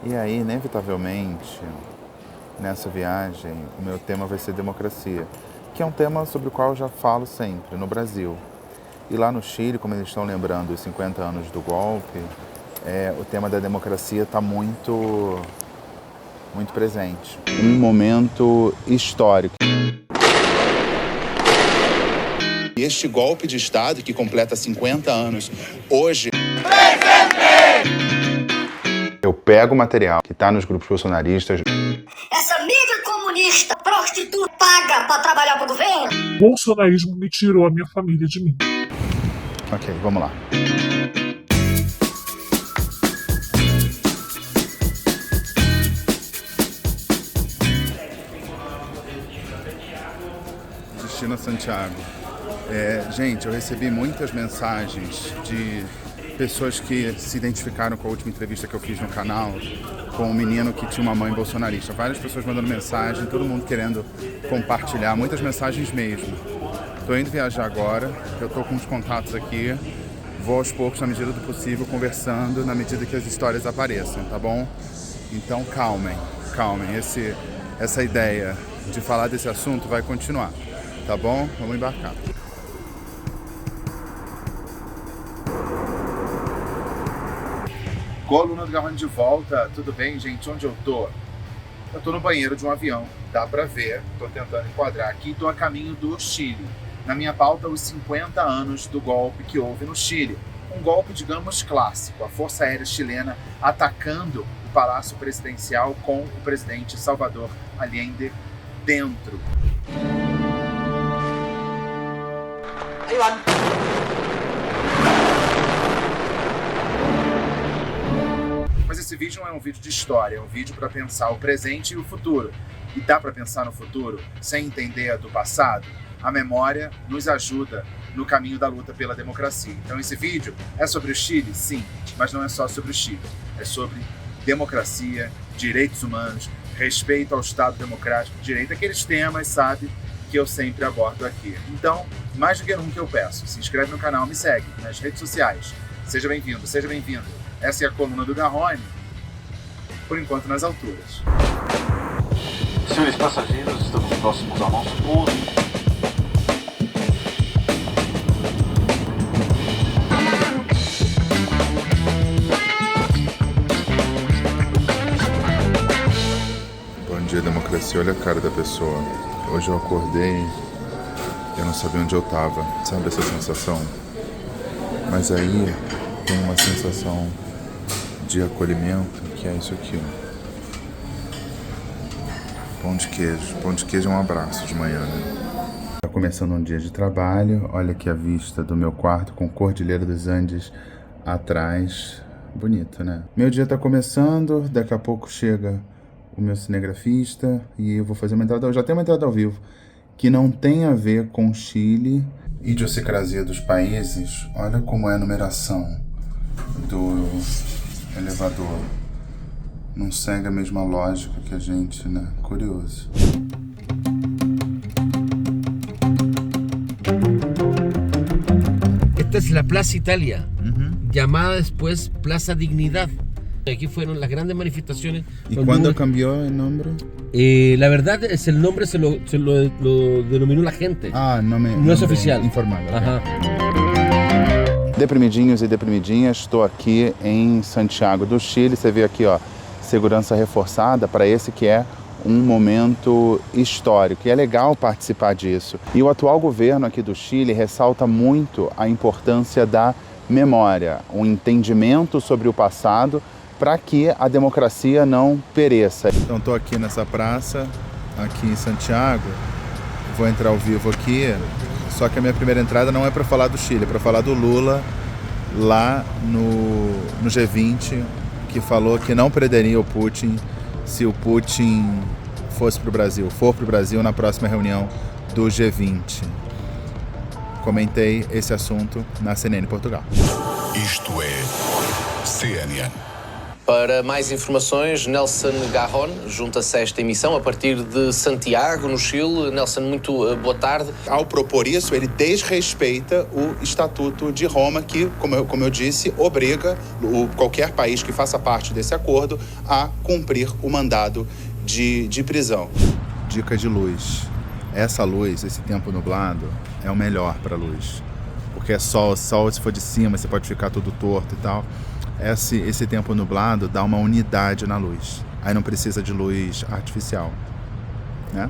E aí, inevitavelmente, nessa viagem, o meu tema vai ser democracia, que é um tema sobre o qual eu já falo sempre no Brasil. E lá no Chile, como eles estão lembrando os 50 anos do golpe, o tema da democracia está muito presente. Um momento histórico. E este golpe de Estado, que completa 50 anos hoje... Eu pego o material que está nos grupos bolsonaristas. Essa mídia comunista prostituta paga para trabalhar para o governo. O bolsonarismo me tirou a minha família de mim. Ok, vamos lá. Destino a Santiago. Gente, eu recebi muitas mensagens de pessoas que se identificaram com a última entrevista que eu fiz no canal com um menino que tinha uma mãe bolsonarista. Várias pessoas mandando mensagem, todo mundo querendo compartilhar, muitas mensagens mesmo. Estou indo viajar agora, eu estou com os contatos aqui, vou aos poucos, na medida do possível, conversando na medida que as histórias apareçam, tá bom? Então calmem. Essa ideia de falar desse assunto vai continuar, tá bom? Vamos embarcar. Coluna do Garrone de volta, tudo bem, gente? Onde eu tô? Eu tô no banheiro de um avião, dá pra ver, tô tentando enquadrar aqui, tô a caminho do Chile. Na minha pauta, os 50 anos do golpe que houve no Chile. Um golpe, digamos, clássico, a Força Aérea Chilena atacando o Palácio Presidencial com o presidente Salvador Allende dentro. Aí lá. Mas esse vídeo não é um vídeo de história, é um vídeo para pensar o presente e o futuro. E dá para pensar no futuro sem entender do passado? A memória nos ajuda no caminho da luta pela democracia. Então esse vídeo é sobre o Chile, sim, mas não é só sobre o Chile. É sobre democracia, direitos humanos, respeito ao Estado democrático, direito àqueles temas, sabe, que eu sempre abordo aqui. Então, mais do que nunca eu peço, se inscreve no canal, me segue nas redes sociais. Seja bem-vindo, seja bem-vindo. Essa é a coluna do Garrone, por enquanto nas alturas. Senhores passageiros, estamos próximos ao nosso pouso. Bom dia, democracia. Olha a cara da pessoa. Hoje eu acordei, eu não sabia onde eu tava. Sabe essa sensação? Mas aí tem uma sensação de acolhimento, que é isso aqui, ó. Pão de queijo. Pão de queijo é um abraço de manhã, né? Tá começando um dia de trabalho. Olha aqui a vista do meu quarto com Cordilheira dos Andes atrás. Bonito, né? Meu dia tá começando, daqui a pouco chega o meu cinegrafista e eu vou fazer uma entrada, eu já tenho uma entrada ao vivo, que não tem a ver com Chile. Idiosincrasia dos países, olha como é a numeração do elevador. Não segue a mesma lógica que a gente, né? Curioso. Esta es la Plaza Italia, llamada después Plaza Dignidad. Aquí fueron las grandes manifestaciones. ¿Y cuándo cambió el nombre? La verdad es el nombre se lo denominó la gente. No es oficial. Informal. Ajá. Deprimidinhos e deprimidinhas, estou aqui em Santiago do Chile. Você vê aqui, ó, segurança reforçada para esse que é um momento histórico. E é legal participar disso. E o atual governo aqui do Chile ressalta muito a importância da memória, o entendimento sobre o passado, para que a democracia não pereça. Então estou aqui nessa praça, aqui em Santiago, vou entrar ao vivo aqui, só que a minha primeira entrada não é para falar do Chile, é para falar do Lula lá no G20, que falou que não perderia o Putin se o Putin for para o Brasil na próxima reunião do G20. Comentei esse assunto na CNN Portugal. Isto é CNN. Para mais informações, Nelson Garron junta-se a esta emissão a partir de Santiago, no Chile. Nelson, muito boa tarde. Ao propor isso, ele desrespeita o Estatuto de Roma, que, como eu disse, obriga qualquer país que faça parte desse acordo a cumprir o mandado de prisão. Dica de luz. Essa luz, esse tempo nublado, é o melhor para luz. Porque é sol, se for de cima, você pode ficar todo torto e tal. Esse tempo nublado dá uma unidade na luz. Aí não precisa de luz artificial, né?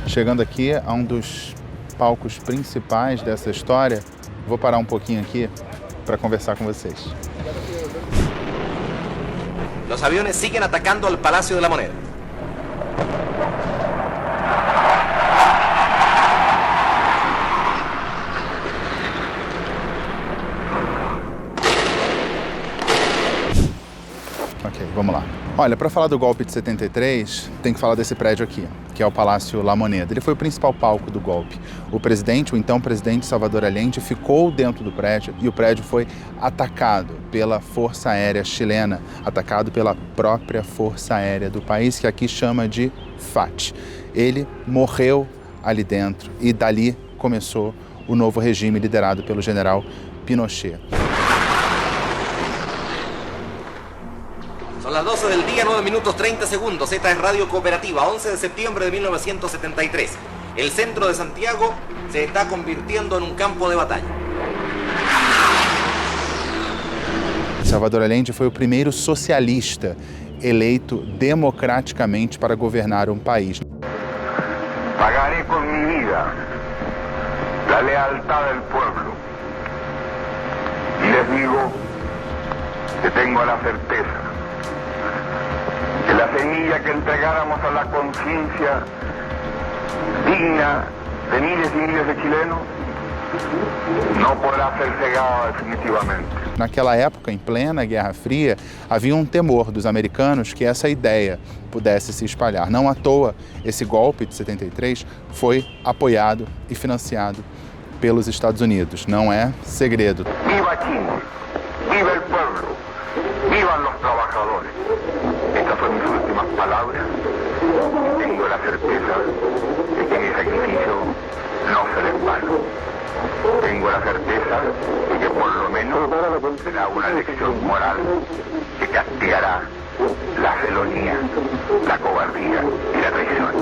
Chegando aqui a um dos palcos principais dessa história, vou parar um pouquinho aqui para conversar com vocês. Los aviones siguen atacando al Palacio de la Moneda. Ok, vamos lá. Olha, para falar do golpe de 73, tem que falar desse prédio aqui, que é o Palácio La Moneda. Ele foi o principal palco do golpe. O então presidente Salvador Allende, ficou dentro do prédio e o prédio foi atacado pela Força Aérea Chilena, atacado pela própria Força Aérea do país, que aqui chama de FACH. Ele morreu ali dentro e dali começou o novo regime liderado pelo general Pinochet. Son las 12 del día, 9 minutos 30 segundos. Esta es Radio Cooperativa, 11 de septiembre de 1973. El centro de Santiago se está convirtiendo en un campo de batalla. Salvador Allende foi o primeiro socialista eleito democraticamente para governar um país. Pagaré con mi vida la lealtad del pueblo. Y les digo que tengo la certeza que la semilla que entregáramos a la conciencia digna de miles y miles de chilenos não poderá ser cegada definitivamente. Naquela época, em plena Guerra Fria, havia um temor dos americanos que essa ideia pudesse se espalhar. Não à toa, esse golpe de 73 foi apoiado e financiado pelos Estados Unidos. Não é segredo. Viva Chile, viva el pueblo, vivan los trabajadores. Estas son mis últimas palabras. Tengo la certeza de que mi sacrificio no será en vano. Tengo la certeza de que por lo menos será una lección moral que castigará la felonía, la cobardía y la traición.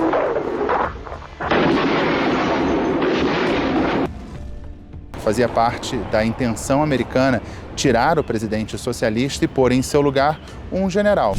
Fazia parte da intenção americana tirar o presidente socialista e pôr em seu lugar um general.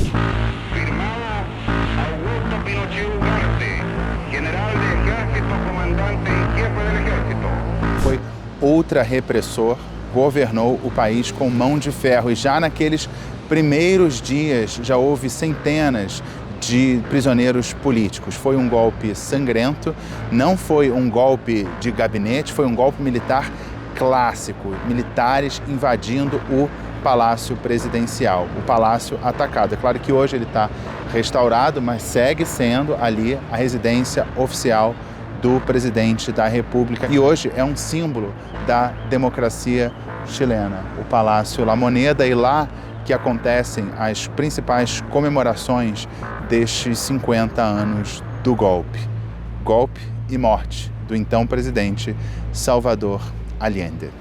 Foi ultra-repressor, governou o país com mão de ferro e já naqueles primeiros dias já houve centenas de prisioneiros políticos. Foi um golpe sangrento, não foi um golpe de gabinete, foi um golpe militar clássico, militares invadindo o Palácio Presidencial, o palácio atacado. É claro que hoje ele está restaurado, mas segue sendo ali a residência oficial do presidente da República. E hoje é um símbolo da democracia chilena, o Palácio La Moneda, e lá que acontecem as principais comemorações destes 50 anos do golpe. Golpe e morte do então presidente Salvador Allende.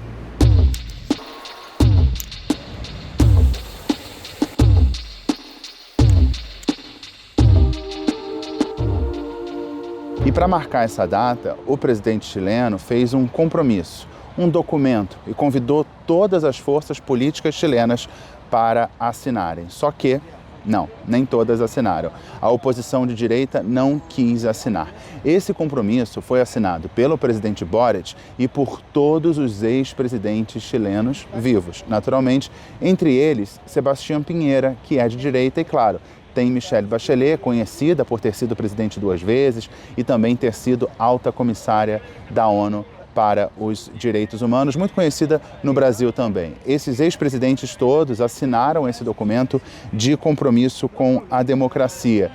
E para marcar essa data, o presidente chileno fez um compromisso, um documento, e convidou todas as forças políticas chilenas para assinarem. Só que, não, nem todas assinaram. A oposição de direita não quis assinar. Esse compromisso foi assinado pelo presidente Boric e por todos os ex-presidentes chilenos vivos. Naturalmente, entre eles, Sebastián Piñera, que é de direita, e claro, tem Michelle Bachelet, conhecida por ter sido presidente 2 vezes e também ter sido alta comissária da ONU para os direitos humanos, muito conhecida no Brasil também. Esses ex-presidentes todos assinaram esse documento de compromisso com a democracia.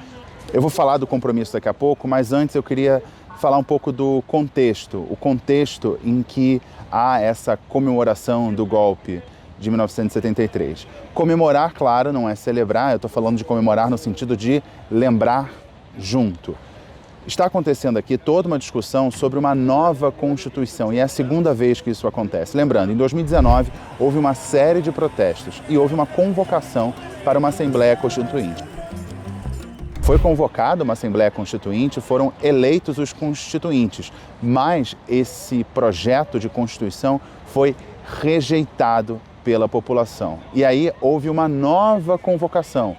Eu vou falar do compromisso daqui a pouco, mas antes eu queria falar um pouco do contexto, o contexto em que há essa comemoração do golpe de 1973. Comemorar, claro, não é celebrar, eu estou falando de comemorar no sentido de lembrar junto. Está acontecendo aqui toda uma discussão sobre uma nova Constituição e é a segunda vez que isso acontece. Lembrando, em 2019 houve uma série de protestos e houve uma convocação para uma Assembleia Constituinte. Foi convocada uma Assembleia Constituinte, foram eleitos os constituintes, mas esse projeto de Constituição foi rejeitado pela população. E aí houve uma nova convocação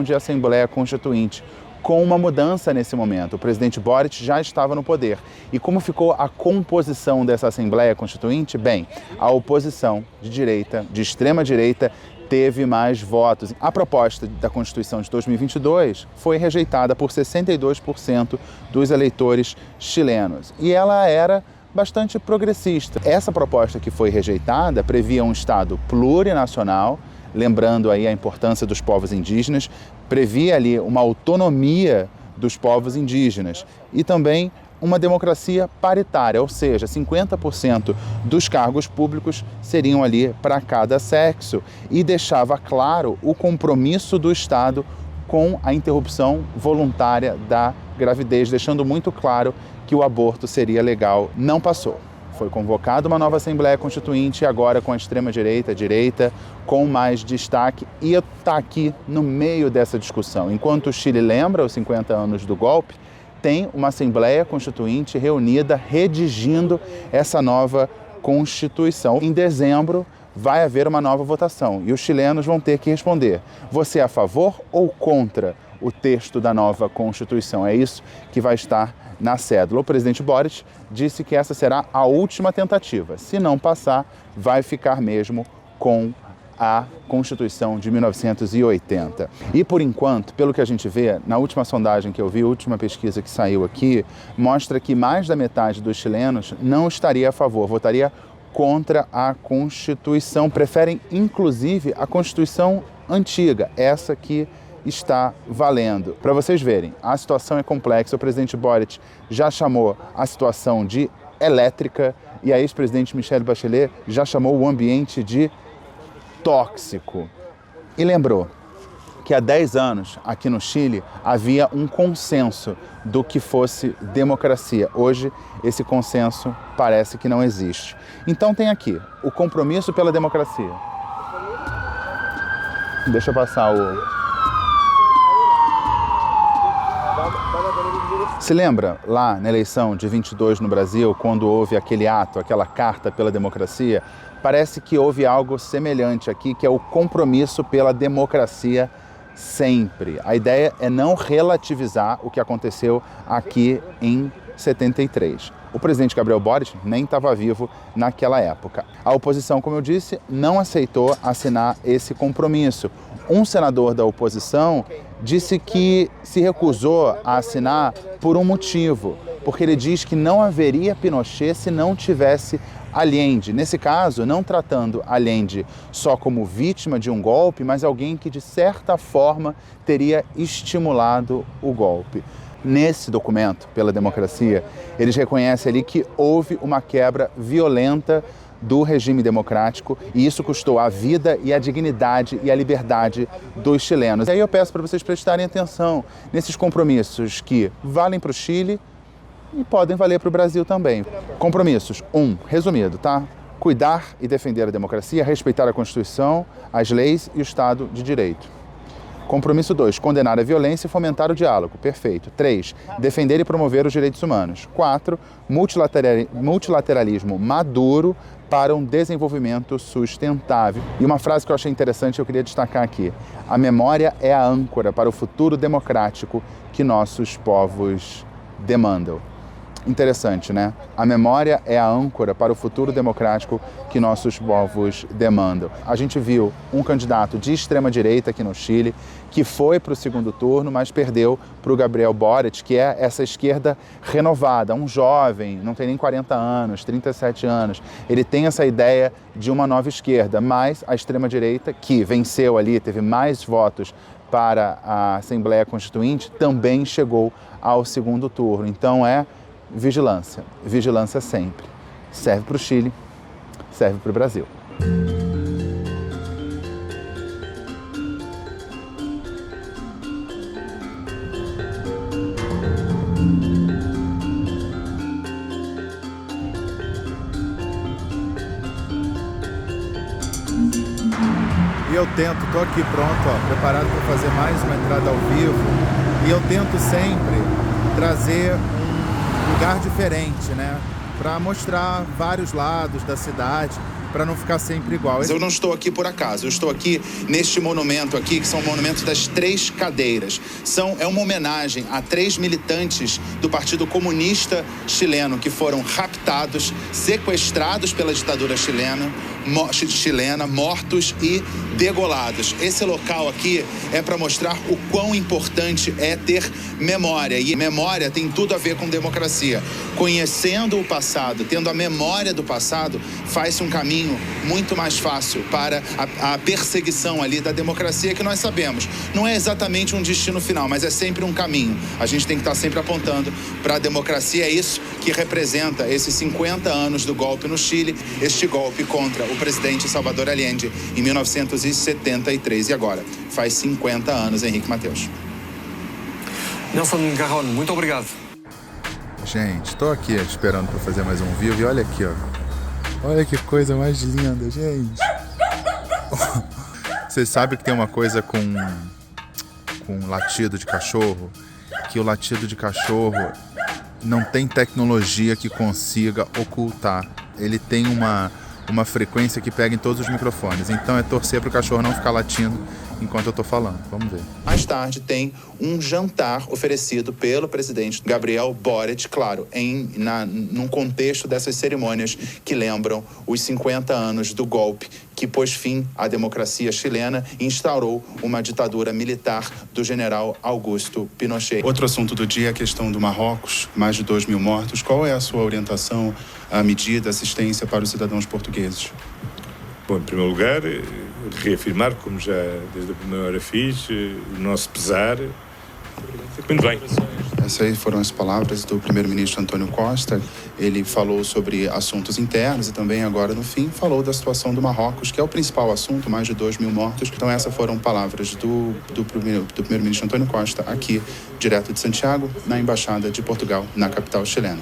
de Assembleia Constituinte, com uma mudança nesse momento. O presidente Boric já estava no poder. E como ficou a composição dessa Assembleia Constituinte? Bem, a oposição de direita, de extrema direita, teve mais votos. A proposta da Constituição de 2022 foi rejeitada por 62% dos eleitores chilenos. E ela era bastante progressista. Essa proposta que foi rejeitada previa um Estado plurinacional, lembrando aí a importância dos povos indígenas, previa ali uma autonomia dos povos indígenas e também uma democracia paritária, ou seja, 50% dos cargos públicos seriam ali para cada sexo e deixava claro o compromisso do Estado com a interrupção voluntária da gravidez, deixando muito claro que o aborto seria legal. Não passou. Foi convocada uma nova Assembleia Constituinte, agora com a extrema-direita, direita, com mais destaque, e está aqui no meio dessa discussão. Enquanto o Chile lembra os 50 anos do golpe, tem uma Assembleia Constituinte reunida, redigindo essa nova Constituição. Em dezembro, vai haver uma nova votação e os chilenos vão ter que responder: você é a favor ou contra o texto da nova Constituição? É isso que vai estar na cédula. O presidente Boric disse que essa será a última tentativa. Se não passar, vai ficar mesmo com a Constituição de 1980. E por enquanto, pelo que a gente vê, na última sondagem que eu vi, a última pesquisa que saiu aqui, mostra que mais da metade dos chilenos não estaria a favor, votaria contra a Constituição. Preferem, inclusive, a Constituição antiga, essa que está valendo. Para vocês verem, a situação é complexa. O presidente Boric já chamou a situação de elétrica e a ex-presidente Michelle Bachelet já chamou o ambiente de tóxico. E lembrou que há 10 anos, aqui no Chile, havia um consenso do que fosse democracia. Hoje, esse consenso parece que não existe. Então tem aqui o compromisso pela democracia. Deixa eu passar o... Se lembra lá na eleição de 22 no Brasil, quando houve aquele ato, aquela carta pela democracia? Parece que houve algo semelhante aqui, que é o compromisso pela democracia sempre. A ideia é não relativizar o que aconteceu aqui em 73. O presidente Gabriel Boric nem estava vivo naquela época. A oposição, como eu disse, não aceitou assinar esse compromisso. Um senador da oposição disse que se recusou a assinar por um motivo, porque ele diz que não haveria Pinochet se não tivesse Allende. Nesse caso, não tratando Allende só como vítima de um golpe, mas alguém que, de certa forma, teria estimulado o golpe. Nesse documento, pela democracia, eles reconhecem ali que houve uma quebra violenta do regime democrático e isso custou a vida e a dignidade e a liberdade dos chilenos. E aí eu peço para vocês prestarem atenção nesses compromissos que valem para o Chile e podem valer para o Brasil também. Compromissos. 1, resumido, tá? Cuidar e defender a democracia, respeitar a Constituição, as leis e o Estado de Direito. Compromisso 2, condenar a violência e fomentar o diálogo. Perfeito. 3, defender e promover os direitos humanos. 4, multilateralismo maduro para um desenvolvimento sustentável. E uma frase que eu achei interessante, eu queria destacar aqui. A memória é a âncora para o futuro democrático que nossos povos demandam. interessante, né? A memória é a âncora para o futuro democrático que nossos povos demandam. A gente viu um candidato de extrema-direita aqui no Chile que foi para o segundo turno, mas perdeu para o Gabriel Boric, que é essa esquerda renovada, um jovem, não tem nem 40 anos, 37 anos. Ele tem essa ideia de uma nova esquerda, mas a extrema-direita, que venceu ali, teve mais votos para a Assembleia Constituinte, também chegou ao segundo turno. Então é vigilância, vigilância sempre. Serve para o Chile, serve para o Brasil. E eu tento, estou aqui pronto, ó, preparado para fazer mais uma entrada ao vivo. E eu tento sempre trazer um lugar diferente, né? Para mostrar vários lados da cidade, para não ficar sempre igual. Mas eu não estou aqui por acaso, eu estou aqui neste monumento aqui, que são monumentos das 3 cadeiras. É uma homenagem a 3 militantes do Partido Comunista Chileno que foram raptados, sequestrados pela ditadura chilena, mortos e degolados. Esse local aqui é para mostrar o quão importante é ter memória. E memória tem tudo a ver com democracia. Conhecendo o passado, tendo a memória do passado, faz-se um caminho muito mais fácil para a perseguição ali da democracia, que nós sabemos. Não é exatamente um destino final, mas é sempre um caminho. A gente tem que estar sempre apontando para a democracia. É isso que representa esses 50 anos do golpe no Chile, este golpe contra o presidente Salvador Allende em 1973. E agora, faz 50 anos, Henrique Mateus. Nelson Garron, muito obrigado. Gente, estou aqui esperando para fazer mais um vídeo e olha aqui, ó. Olha que coisa mais linda, gente. Vocês sabem que tem uma coisa com latido de cachorro, que o latido de cachorro não tem tecnologia que consiga ocultar. Ele tem uma frequência que pega em todos os microfones. Então é torcer para o cachorro não ficar latindo enquanto eu estou falando. Vamos ver. Mais tarde tem um jantar oferecido pelo presidente Gabriel Boric, claro, num contexto dessas cerimônias que lembram os 50 anos do golpe que pôs fim à democracia chilena e instaurou uma ditadura militar do general Augusto Pinochet. Outro assunto do dia é a questão do Marrocos, mais de 2.000 mortos. Qual é a sua orientação, a medida, assistência para os cidadãos portugueses? Bom, em primeiro lugar, reafirmar, como já desde a primeira hora fiz, o nosso pesar. Muito bem. Essas aí foram as palavras do primeiro-ministro Antônio Costa. Ele falou sobre assuntos internos e também agora, no fim, falou da situação do Marrocos, que é o principal assunto, mais de 2.000 mortos. Então essas foram palavras do primeiro-ministro Antônio Costa aqui, direto de Santiago, na Embaixada de Portugal, na capital chilena.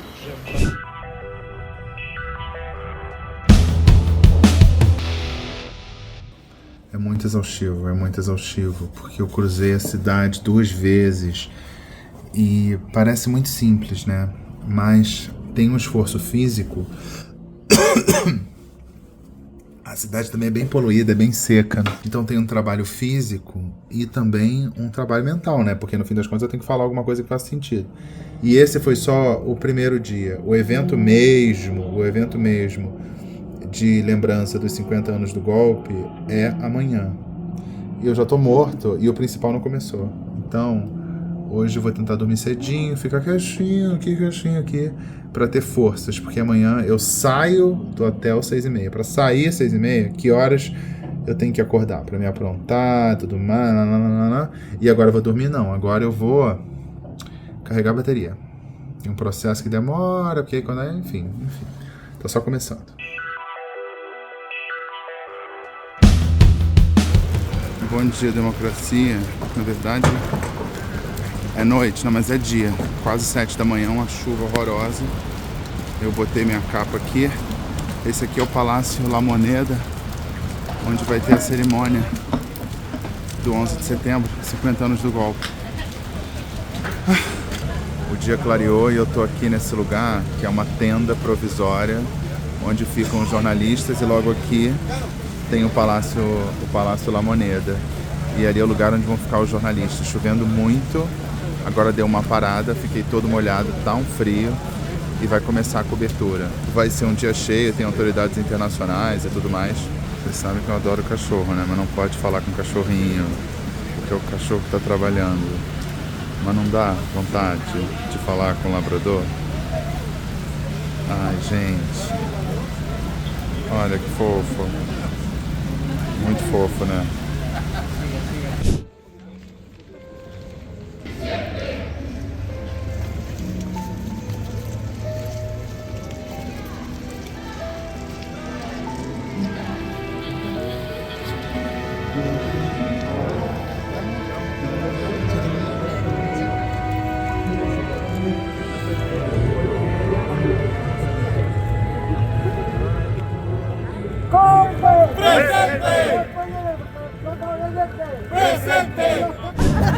É muito exaustivo, porque eu cruzei a cidade 2 vezes e parece muito simples, né? Mas tem um esforço físico. A cidade também é bem poluída, é bem seca. Então tem um trabalho físico e também um trabalho mental, né? Porque no fim das contas eu tenho que falar alguma coisa que faça sentido. E esse foi só o primeiro dia. O evento mesmo de lembrança dos 50 anos do golpe é amanhã. E eu já tô morto e o principal não começou. Então, hoje eu vou tentar dormir cedinho, ficar quietinho aqui, para ter forças, porque amanhã eu saio do hotel 6h30. Para sair às 6h30, que horas eu tenho que acordar? Para me aprontar, tudo mais, E agora eu vou dormir? Não, agora eu vou carregar a bateria. É um processo que demora, porque quando é, enfim, tá só começando. Bom dia, democracia. Na verdade, é noite, não, mas é dia. Quase 7 da manhã, uma chuva horrorosa. Eu botei minha capa aqui. Esse aqui é o Palácio La Moneda, onde vai ter a cerimônia do 11 de setembro, 50 anos do golpe. O dia clareou e eu tô aqui nesse lugar, que é uma tenda provisória, onde ficam os jornalistas, e logo aqui tem o Palácio La Moneda. E ali é o lugar onde vão ficar os jornalistas. Chovendo muito, agora deu uma parada, fiquei todo molhado, tá um frio. e vai começar a cobertura. Vai ser um dia cheio, tem autoridades internacionais e tudo mais. Vocês sabem que eu adoro cachorro, né? Mas não pode falar com o cachorrinho, porque é o cachorro que está trabalhando. Mas não dá vontade de falar com o labrador? Ai, gente. Olha que fofo. Muito fofo, né?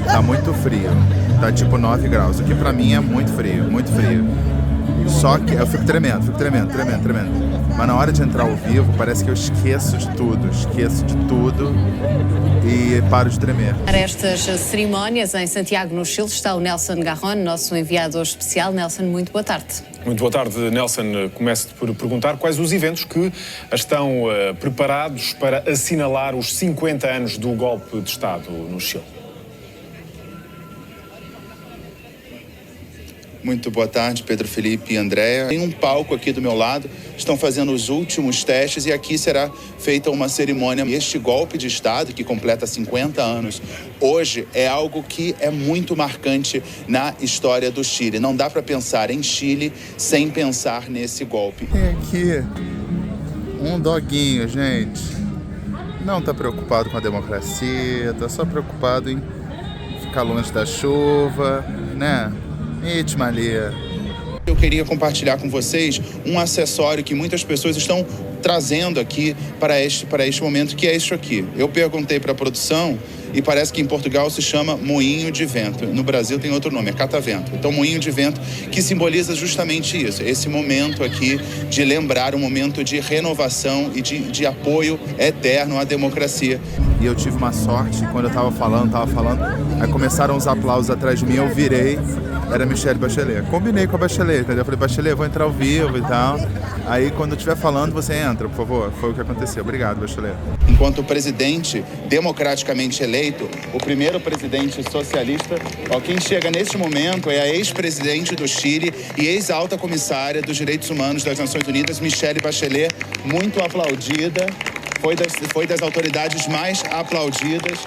Tá muito frio, tá tipo 9 graus, o que pra mim é muito frio, muito frio. Só que eu fico tremendo. Mas na hora de entrar ao vivo, parece que eu esqueço de tudo e paro de tremer. Para estas cerimónias em Santiago, no Chile, está o Nelson Garron, nosso enviado especial. Nelson, muito boa tarde. Muito boa tarde, Nelson. Começo por perguntar quais os eventos que estão preparados para assinalar os 50 anos do golpe de Estado no Chile. Muito boa tarde, Pedro Felipe e Andréa. Tem um palco aqui do meu lado, estão fazendo os últimos testes e aqui será feita uma cerimônia. Este golpe de Estado, que completa 50 anos, hoje é algo que é muito marcante na história do Chile. Não dá para pensar em Chile sem pensar nesse golpe. Tem aqui um doguinho, gente. Não está preocupado com a democracia, está só preocupado em ficar longe da chuva, né? Eu queria compartilhar com vocês um acessório que muitas pessoas estão trazendo aqui para este momento, que é isso aqui. Eu perguntei para a produção e parece que em Portugal se chama moinho de vento. No Brasil tem outro nome, é catavento. Então, moinho de vento, que simboliza justamente isso, esse momento aqui de lembrar um momento de renovação e de apoio eterno à democracia. E eu tive uma sorte, quando eu estava falando, aí começaram os aplausos atrás de mim, eu virei, era Michelle Bachelet. Combinei com a Bachelet, entendeu? Eu falei, Bachelet, vou entrar ao vivo e tal. Aí, quando eu estiver falando, você entra, por favor. Foi o que aconteceu. Obrigado, Bachelet. Enquanto presidente democraticamente eleito, o primeiro presidente socialista, quem chega neste momento é a ex-presidente do Chile e ex-alta comissária dos direitos humanos das Nações Unidas, Michelle Bachelet, muito aplaudida. Foi das autoridades mais aplaudidas,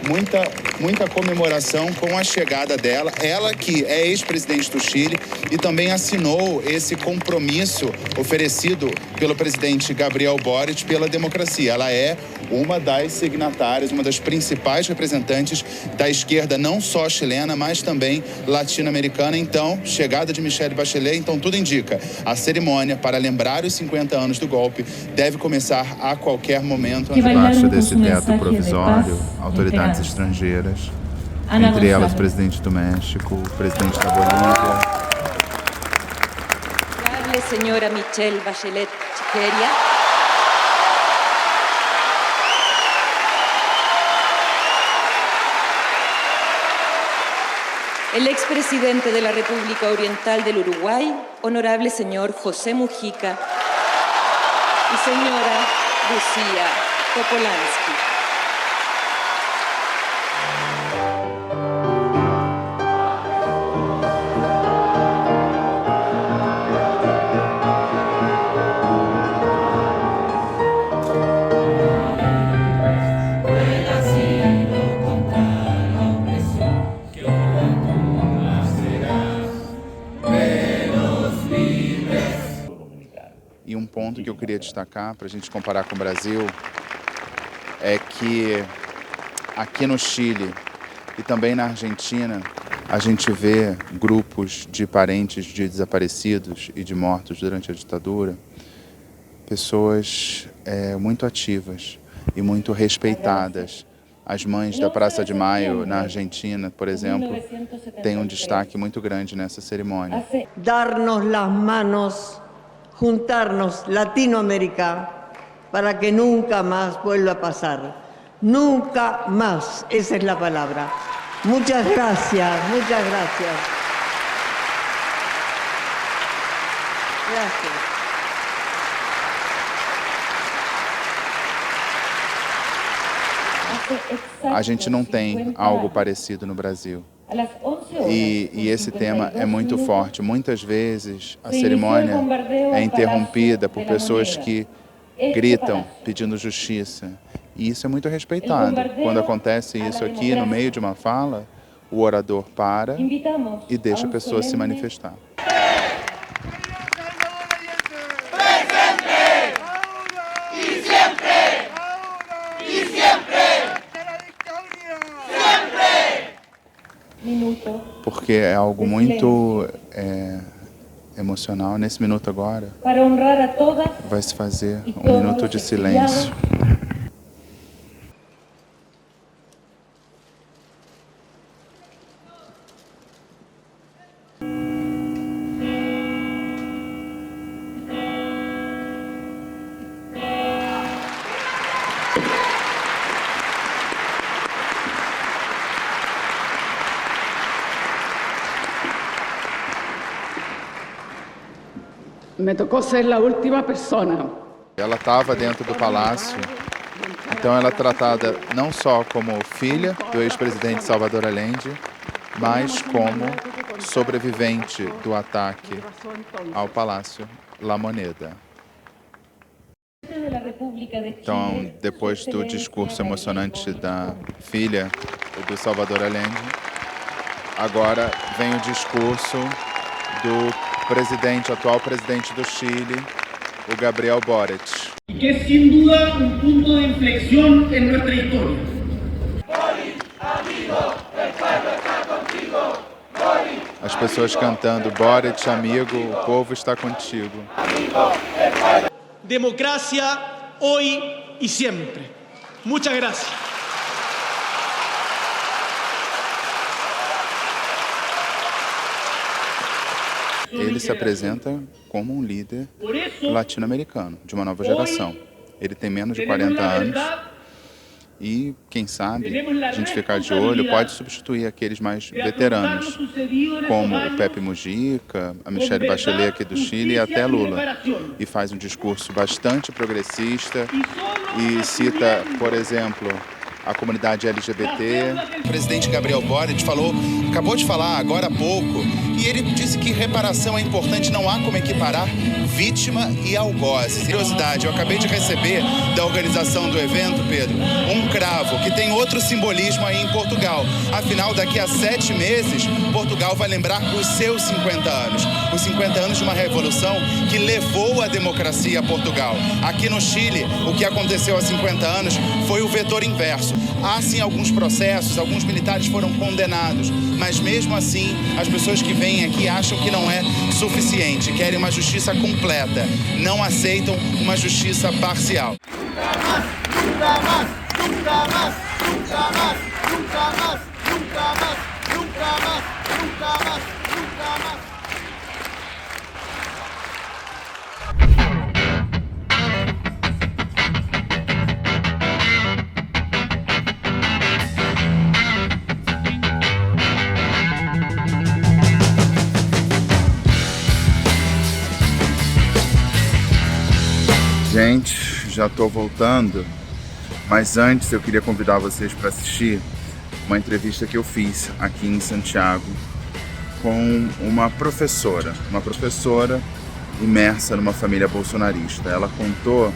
muita comemoração com a chegada dela. Ela que é ex-presidente do Chile e também assinou esse compromisso oferecido pelo presidente Gabriel Boric pela democracia. Ela é uma das signatárias, uma das principais representantes da esquerda, não só chilena, mas também latino-americana. Então, chegada de Michelle Bachelet, então tudo indica. A cerimônia para lembrar os 50 anos do golpe deve começar a qualquer momento. Debaixo desse teto provisório, autoridades estrangeiras, entre elas o presidente do México, o presidente da Bolívia. Senhora Michelle Bachelet Chiqueria. El expresidente de la República Oriental del Uruguay, honorable señor José Mujica, y señora Lucía Topolansky. E um ponto que eu queria destacar para a gente comparar com o Brasil é que aqui no Chile e também na Argentina a gente vê grupos de parentes de desaparecidos e de mortos durante a ditadura, pessoas muito ativas e muito respeitadas. As mães da Praça de Maio na Argentina, por exemplo, têm um destaque muito grande nessa cerimônia. Darnos las manos, juntarnos Latinoamérica para que nunca más vuelva a pasar. Nunca más, esa es la palabra. Muchas gracias, muchas gracias. Gracias. A gente não tem algo parecido no Brasil. E esse tema é muito forte. Muitas vezes a cerimônia é interrompida por pessoas que gritam pedindo justiça. E isso é muito respeitado. Quando acontece isso aqui no meio de uma fala, o orador para e deixa a pessoa se manifestar. Porque é algo muito emocional. Nesse minuto agora, vai se fazer um minuto de silêncio. Me tocó ser la última persona. Ela estava dentro do palácio, então ela é tratada não só como filha do ex-presidente Salvador Allende, mas como sobrevivente do ataque ao Palácio La Moneda. Então, depois do discurso emocionante da filha do Salvador Allende, agora vem o discurso do atual presidente do Chile, o Gabriel Boric. Que es sin duda un punto de inflexión en nuestra historia. Boric, amigo, el pueblo está contigo. Boric. As pessoas cantando Boric, amigo, o povo está contigo. Democracia hoy y siempre. Muchas gracias. Ele se apresenta como um líder latino-americano, de uma nova geração. Ele tem menos de 40 anos e, quem sabe, a gente ficar de olho, pode substituir aqueles mais veteranos, como o Pepe Mujica, a Michelle Bachelet aqui do Chile e até Lula. E faz um discurso bastante progressista e cita, por exemplo, a comunidade LGBT. O presidente Gabriel Boric acabou de falar agora há pouco, e ele disse que reparação é importante, não há como equiparar vítima e algoz. Curiosidade, eu acabei de receber da organização do evento, Pedro, um cravo que tem outro simbolismo aí em Portugal. Afinal, daqui a 7 meses, Portugal vai lembrar os seus 50 anos. Os 50 anos de uma revolução que levou a democracia a Portugal. Aqui no Chile, o que aconteceu há 50 anos foi o vetor inverso. Há sim alguns processos, alguns militares foram condenados, mas mesmo assim as pessoas que vêm aqui acham que não é suficiente, querem uma justiça completa, não aceitam uma justiça parcial. Nunca más, nunca más, nunca más, nunca más, nunca más, nunca más, nunca más, nunca más, nunca más. Gente, já estou voltando, mas antes eu queria convidar vocês para assistir uma entrevista que eu fiz aqui em Santiago com uma professora imersa numa família bolsonarista. Ela contou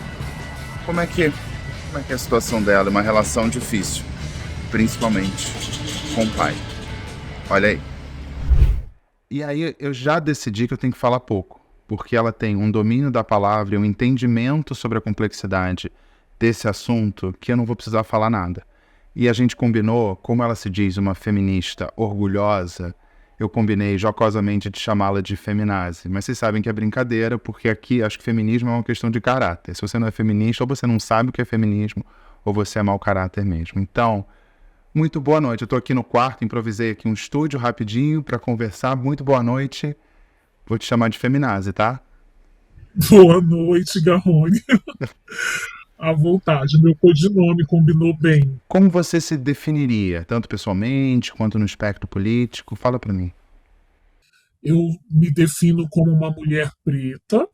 como é que é a situação dela, uma relação difícil, principalmente com o pai. Olha aí. E aí eu já decidi que eu tenho que falar pouco, porque ela tem um domínio da palavra e um entendimento sobre a complexidade desse assunto que eu não vou precisar falar nada. E a gente combinou, como ela se diz, uma feminista orgulhosa, eu combinei jocosamente de chamá-la de feminazi. Mas vocês sabem que é brincadeira, porque aqui acho que feminismo é uma questão de caráter. Se você não é feminista, ou você não sabe o que é feminismo, ou você é mau caráter mesmo. Então, muito boa noite. Eu estou aqui no quarto, improvisei aqui um estúdio rapidinho para conversar. Muito boa noite. Vou te chamar de feminazi, tá? Boa noite, Garrone. À vontade, meu codinome combinou bem. Como você se definiria, tanto pessoalmente quanto no espectro político? Fala pra mim. Eu me defino como uma mulher preta,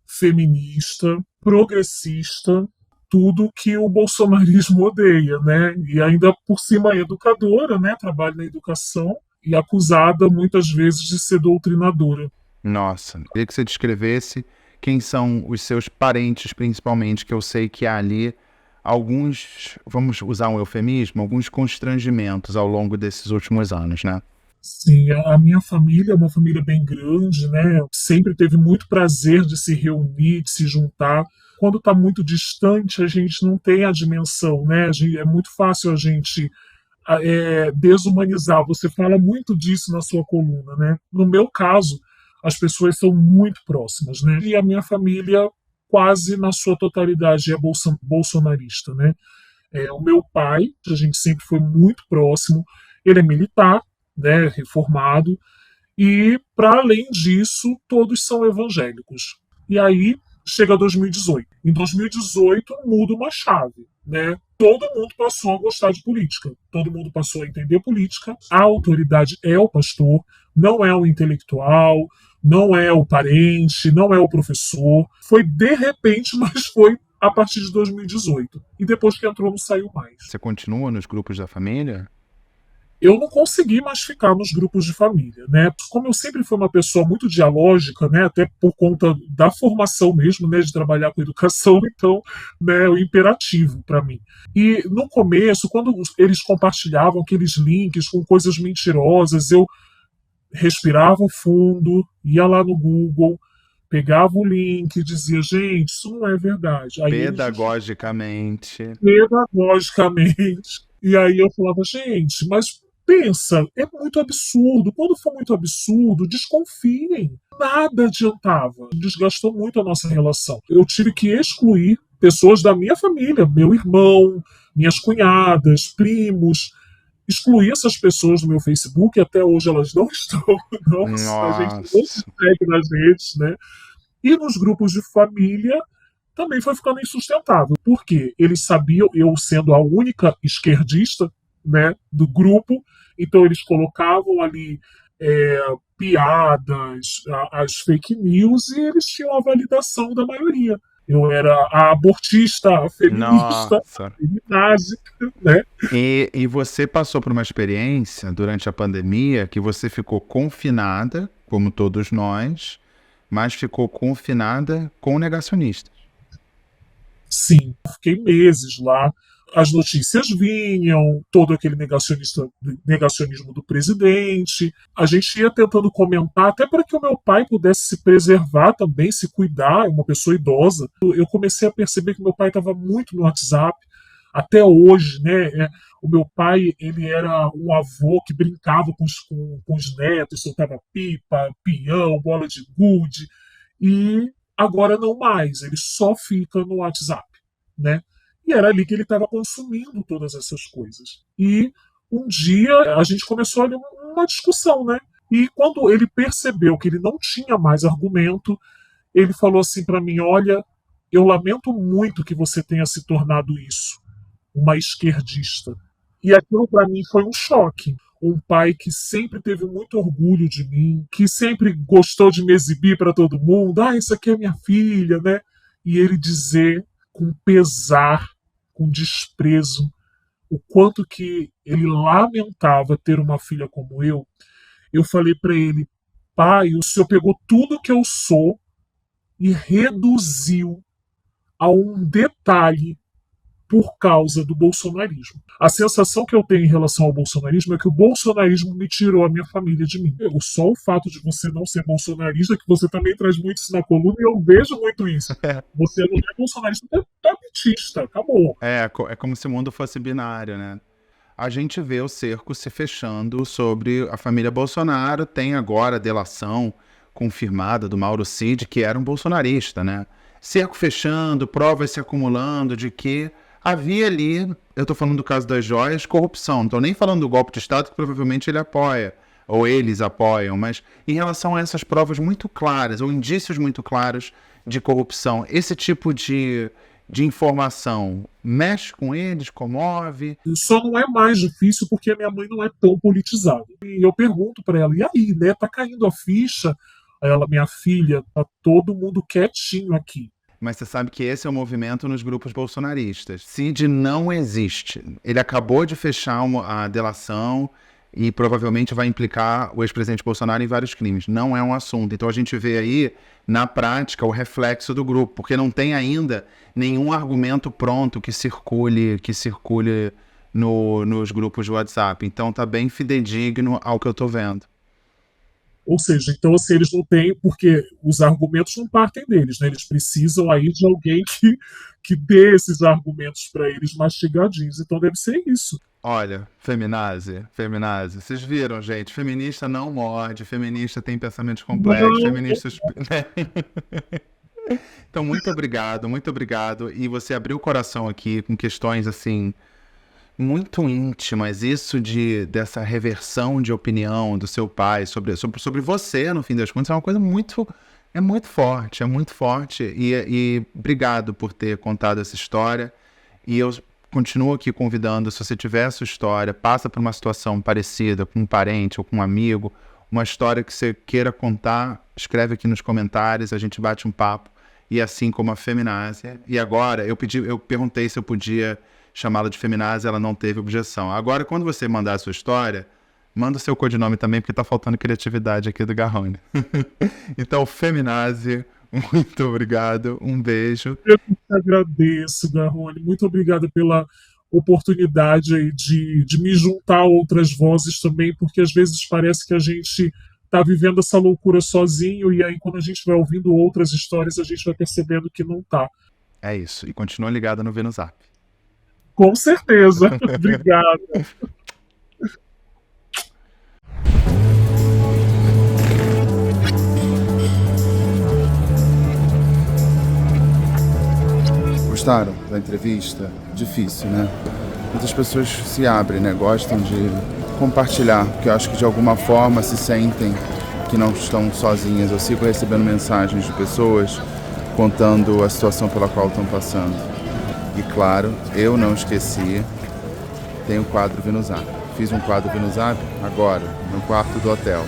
feminista, progressista, tudo que o bolsonarismo odeia, né? E ainda por cima é educadora, né? Trabalha na educação e acusada muitas vezes de ser doutrinadora. Nossa, queria que você descrevesse quem são os seus parentes, principalmente, que eu sei que há ali alguns, vamos usar um eufemismo, alguns constrangimentos ao longo desses últimos anos, né? Sim, a minha família é uma família bem grande, né? Sempre teve muito prazer de se reunir, de se juntar. Quando está muito distante, a gente não tem a dimensão, né? É muito fácil a gente desumanizar. Você fala muito disso na sua coluna, né? No meu caso, as pessoas são muito próximas, né? E a minha família, quase na sua totalidade, é bolsonarista, né? O meu pai, a gente sempre foi muito próximo, ele é militar, né, reformado, e, para além disso, todos são evangélicos. E aí, chega 2018. Em 2018, muda uma chave, né? Todo mundo passou a gostar de política, todo mundo passou a entender política, a autoridade é o pastor, não é o intelectual, não é o parente, não é o professor. Foi de repente, mas foi a partir de 2018. E depois que entrou, não saiu mais. Você continua nos grupos da família? Eu não consegui mais ficar nos grupos de família, né? Como eu sempre fui uma pessoa muito dialógica, né? Até por conta da formação mesmo, né? De trabalhar com educação, então, né? É o imperativo para mim. E no começo, quando eles compartilhavam aqueles links com coisas mentirosas, eu respirava fundo, ia lá no Google, pegava o link e dizia, gente, isso não é verdade. Aí Pedagogicamente. E aí eu falava, gente, mas pensa, é muito absurdo. Quando for muito absurdo, desconfiem. Nada adiantava. Desgastou muito a nossa relação. Eu tive que excluir pessoas da minha família, meu irmão, minhas cunhadas, primos. Excluí essas pessoas do meu Facebook, e até hoje elas não estão. Nossa. A gente não se segue nas redes, né? E nos grupos de família também foi ficando insustentável. Por quê? Eles sabiam, eu sendo a única esquerdista, né, do grupo, então eles colocavam ali piadas, as fake news, e eles tinham a validação da maioria. Eu era a abortista, a feminista, a feminazi, né? E você passou por uma experiência durante a pandemia que você ficou confinada, como todos nós, mas ficou confinada com negacionistas. Sim, fiquei meses lá. As notícias vinham, todo aquele negacionismo do presidente. A gente ia tentando comentar, até para que o meu pai pudesse se preservar também, se cuidar, é uma pessoa idosa. Eu comecei a perceber que meu pai estava muito no WhatsApp, até hoje, né? O meu pai, ele era um avô que brincava com os netos, soltava pipa, peão, bola de gude, e agora não mais, ele só fica no WhatsApp, né? E era ali que ele estava consumindo todas essas coisas. E um dia a gente começou ali uma discussão, né? E quando ele percebeu que ele não tinha mais argumento, ele falou assim para mim, olha, eu lamento muito que você tenha se tornado isso, uma esquerdista. E aquilo para mim foi um choque. Um pai que sempre teve muito orgulho de mim, que sempre gostou de me exibir para todo mundo, isso aqui é minha filha, né? E ele dizer com pesar, com desprezo, o quanto que ele lamentava ter uma filha como eu falei para ele, pai, o senhor pegou tudo que eu sou e reduziu a um detalhe por causa do bolsonarismo. A sensação que eu tenho em relação ao bolsonarismo é que o bolsonarismo me tirou a minha família de mim. Só o fato de você não ser bolsonarista, que você também traz muito isso na coluna, e eu vejo muito isso. Você não é bolsonarista, você é petista, acabou. É como se o mundo fosse binário, né? A gente vê o cerco se fechando sobre a família Bolsonaro. Tem agora a delação confirmada do Mauro Cid, que era um bolsonarista, né? Cerco fechando, provas se acumulando de que havia ali, eu estou falando do caso das joias, corrupção. Não estou nem falando do golpe de Estado que provavelmente ele apoia, ou eles apoiam, mas em relação a essas provas muito claras, ou indícios muito claros de corrupção, esse tipo de de informação mexe com eles, comove? Só não é mais difícil porque a minha mãe não é tão politizada. E eu pergunto para ela, e aí, né, tá caindo a ficha? Aí ela, minha filha, tá todo mundo quietinho aqui. Mas você sabe que esse é o movimento nos grupos bolsonaristas. Cid não existe. Ele acabou de fechar a delação e provavelmente vai implicar o ex-presidente Bolsonaro em vários crimes. Não é um assunto. Então a gente vê aí, na prática, o reflexo do grupo, porque não tem ainda nenhum argumento pronto que circule nos grupos de WhatsApp. Então tá bem fidedigno ao que eu tô vendo. Ou seja, então assim, eles não têm, porque os argumentos não partem deles, né? Eles precisam aí de alguém que dê esses argumentos para eles mastigadinhos. Então deve ser isso. Olha, feminazi, vocês viram, gente? Feminista não morde, feminista tem pensamentos complexos, feministas... Então, muito obrigado. E você abriu o coração aqui com questões, assim, muito íntimas. Isso dessa reversão de opinião do seu pai sobre você, no fim das contas, é uma coisa muito forte. E obrigado por ter contado essa história. E eu continuo aqui convidando, se você tiver a sua história, passa por uma situação parecida com um parente ou com um amigo, uma história que você queira contar, escreve aqui nos comentários, a gente bate um papo. E assim como a Feminazi. E agora, eu perguntei se eu podia chamá-la de Feminazi, ela não teve objeção. Agora, quando você mandar a sua história, manda o seu codinome também, porque tá faltando criatividade aqui do Garrone. Então, Feminazi, muito obrigado, um beijo. Eu que agradeço, Garrone, muito obrigado pela oportunidade aí de me juntar a outras vozes também, porque às vezes parece que a gente tá vivendo essa loucura sozinho, e aí quando a gente vai ouvindo outras histórias, a gente vai percebendo que não tá. É isso, e continua ligado no Venuzap. Com certeza, obrigado. Gostaram da entrevista? Difícil, né? Muitas pessoas se abrem, né? Gostam de compartilhar, porque eu acho que de alguma forma se sentem que não estão sozinhas. Eu sigo recebendo mensagens de pessoas contando a situação pela qual estão passando. E claro, eu não esqueci, tem o quadro Venuzap. Fiz um quadro Venuzap agora, no quarto do hotel.